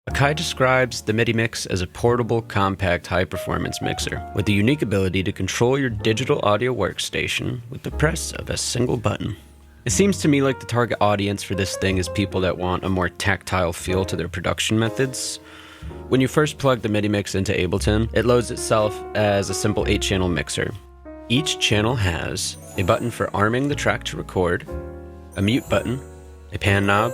AKAI describes the Midimix as a portable, compact, high-performance mixer with the unique ability to control your digital audio workstation with the press of a single button. It seems to me like the target audience for this thing is people that want a more tactile feel to their production methods. When you first plug the Midimix into Ableton, it loads itself as a simple 8-channel mixer. Each channel has a button for arming the track to record, a mute button, a pan knob,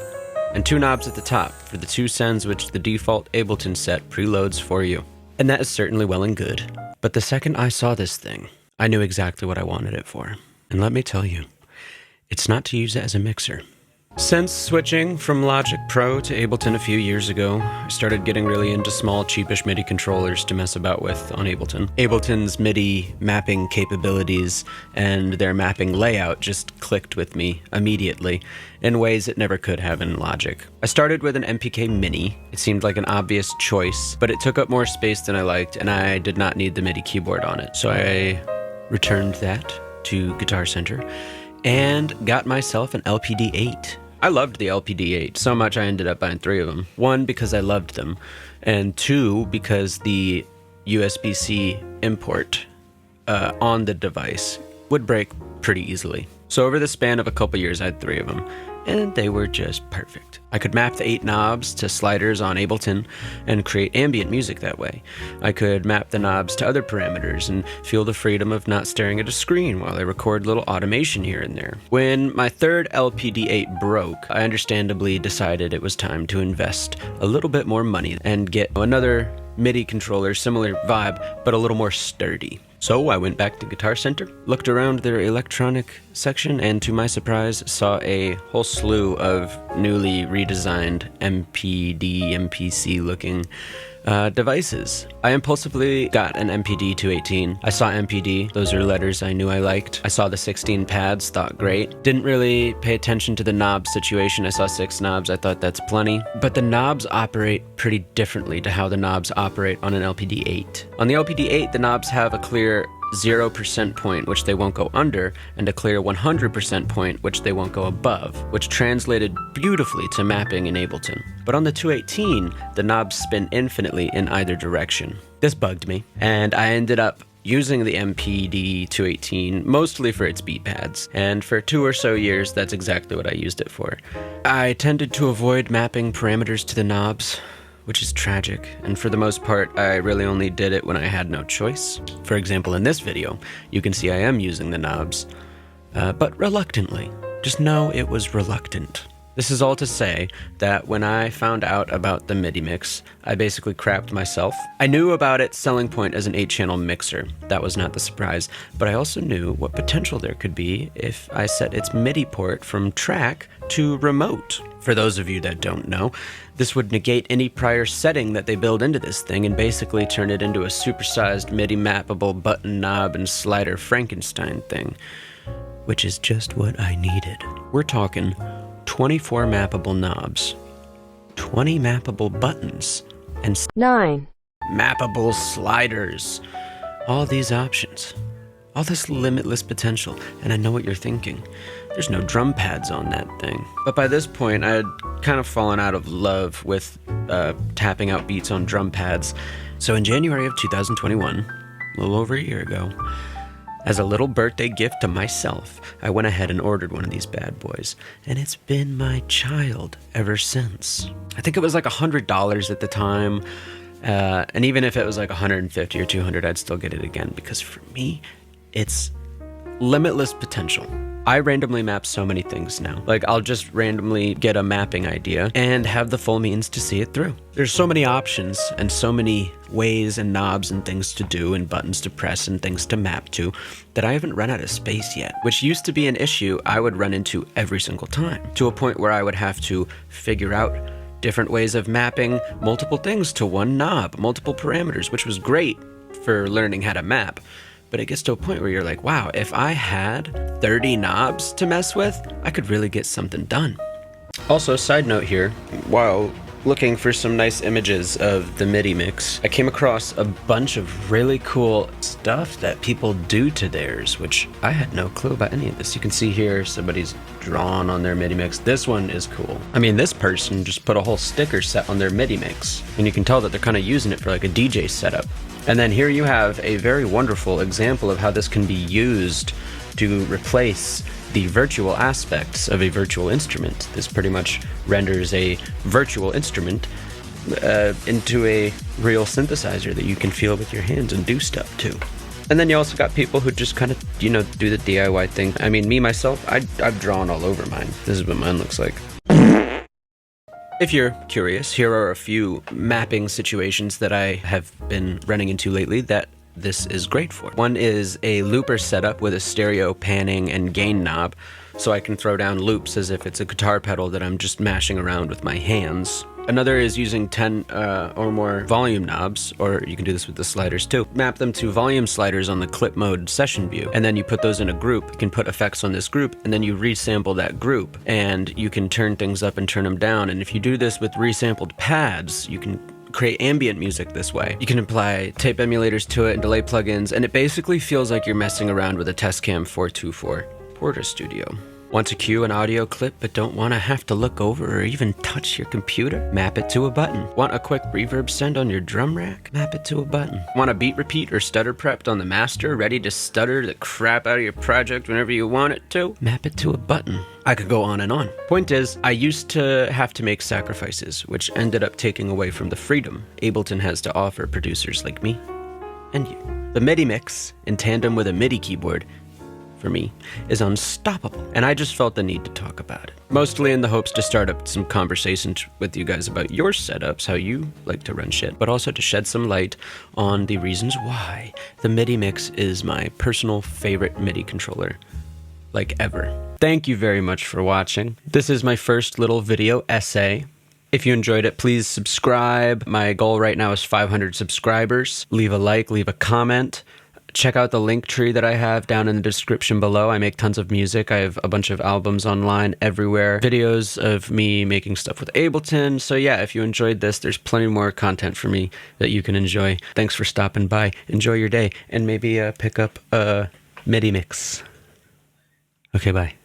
and 2 knobs at the top for the 2 sends which the default Ableton set preloads for you. And that is certainly well and good. But the second I saw this thing, I knew exactly what I wanted it for. And let me tell you, it's not to use it as a mixer. Since switching from Logic Pro to Ableton a few years ago, I started getting really into small, cheapish MIDI controllers to mess about with on Ableton. Ableton's MIDI mapping capabilities and their mapping layout just clicked with me immediately in ways it never could have in Logic. I started with an MPK Mini. It seemed like an obvious choice, but it took up more space than I liked, and I did not need the MIDI keyboard on it. So I returned that to Guitar Center and got myself an LPD-8. I loved the LPD-8 so much I ended up buying 3 of them. 1, because I loved them, and 2, because the USB-C import on the device would break pretty easily. So over the span of a couple years, I had 3 of them, and they were just perfect. I could map the 8 knobs to sliders on Ableton and create ambient music that way. I could map the knobs to other parameters and feel the freedom of not staring at a screen while I record little automation here and there. When my 3rd LPD-8 broke, I understandably decided it was time to invest a little bit more money and get another MIDI controller, similar vibe, but a little more sturdy. So I went back to Guitar Center, looked around their electronic section, and to my surprise, saw a whole slew of newly redesigned MPD, MPC looking devices. I impulsively got an MPD 218. I saw MPD, those are letters I knew I liked. I saw the 16 pads, thought great. Didn't really pay attention to the knob situation. I saw 6 knobs, I thought that's plenty. But the knobs operate pretty differently to how the knobs operate on an LPD-8. On the LPD-8, the knobs have a clear 0% point, which they won't go under, and a clear 100% point, which they won't go above, which translated beautifully to mapping in Ableton. But on the 218, the knobs spin infinitely in either direction. This bugged me, and I ended up using the MPD 218 mostly for its beat pads, and for 2 or so years, that's exactly what I used it for. I tended to avoid mapping parameters to the knobs, which is tragic, and for the most part, I really only did it when I had no choice. For example, in this video, you can see I am using the knobs, but reluctantly. Just know it was reluctant. This is all to say that when I found out about the Midimix, I basically crapped myself. I knew about its selling point as an 8-channel mixer. That was not the surprise, but I also knew what potential there could be if I set its MIDI port from track to remote. For those of you that don't know, this would negate any prior setting that they build into this thing and basically turn it into a supersized MIDI mappable button knob and slider Frankenstein thing, which is just what I needed. We're talking 24 mappable knobs, 20 mappable buttons, and 9 mappable sliders. All these options, all this limitless potential, and I know what you're thinking. There's no drum pads on that thing. But by this point, I had kind of fallen out of love with tapping out beats on drum pads. So in January of 2021, a little over a year ago, as a little birthday gift to myself, I went ahead and ordered one of these bad boys, and it's been my child ever since. I think it was like $100 at the time, and even if it was like $150 or $200, I'd still get it again, because for me, it's limitless potential. I randomly map so many things now. Like, I'll just randomly get a mapping idea and have the full means to see it through. There's so many options and so many ways and knobs and things to do and buttons to press and things to map to that I haven't run out of space yet, which used to be an issue I would run into every single time, to a point where I would have to figure out different ways of mapping multiple things to one knob, multiple parameters, which was great for learning how to map. But it gets to a point where you're like, wow, if I had 30 knobs to mess with, I could really get something done. Also, side note here, while looking for some nice images of the Midimix, I came across a bunch of really cool stuff that people do to theirs, which I had no clue about any of this. You can see here somebody's drawn on their Midimix. This one is cool. I mean, this person just put a whole sticker set on their Midimix, and you can tell that they're kind of using it for like a DJ setup. And then here you have a very wonderful example of how this can be used to replace the virtual aspects of a virtual instrument. This pretty much renders a virtual instrument into a real synthesizer that you can feel with your hands and do stuff to. And then you also got people who just kind of, you know, do the DIY thing. I mean, me, myself, I've drawn all over mine. This is what mine looks like. If you're curious, here are a few mapping situations that I have been running into lately that this is great for. One is a looper setup with a stereo panning and gain knob, so I can throw down loops as if it's a guitar pedal that I'm just mashing around with my hands. Another is using 10 or more volume knobs, or you can do this with the sliders too. Map them to volume sliders on the clip mode session view, and then you put those in a group. You can put effects on this group, and then you resample that group, and you can turn things up and turn them down. And if you do this with resampled pads, you can create ambient music this way. You can apply tape emulators to it and delay plugins, and it basically feels like you're messing around with a Testcam 424 Porta Studio. Want to cue an audio clip but don't want to have to look over or even touch your computer? Map it to a button. Want a quick reverb send on your drum rack? Map it to a button. Want a beat repeat or stutter prepped on the master, ready to stutter the crap out of your project whenever you want it to? Map it to a button. I could go on and on. Point is, I used to have to make sacrifices, which ended up taking away from the freedom Ableton has to offer producers like me and you. The Midimix, in tandem with a MIDI keyboard, for me, is unstoppable, and I just felt the need to talk about it. Mostly in the hopes to start up some conversations with you guys about your setups, how you like to run shit, but also to shed some light on the reasons why the Midimix is my personal favorite MIDI controller, like ever. Thank you very much for watching. This is my first little video essay. If you enjoyed it, please subscribe. My goal right now is 500 subscribers. Leave a like, leave a comment. Check out the link tree that I have down in the description below. I make tons of music. I have a bunch of albums online everywhere. Videos of me making stuff with Ableton. So yeah, if you enjoyed this, there's plenty more content for me that you can enjoy. Thanks for stopping by. Enjoy your day. And maybe pick up a Midimix. Okay, bye.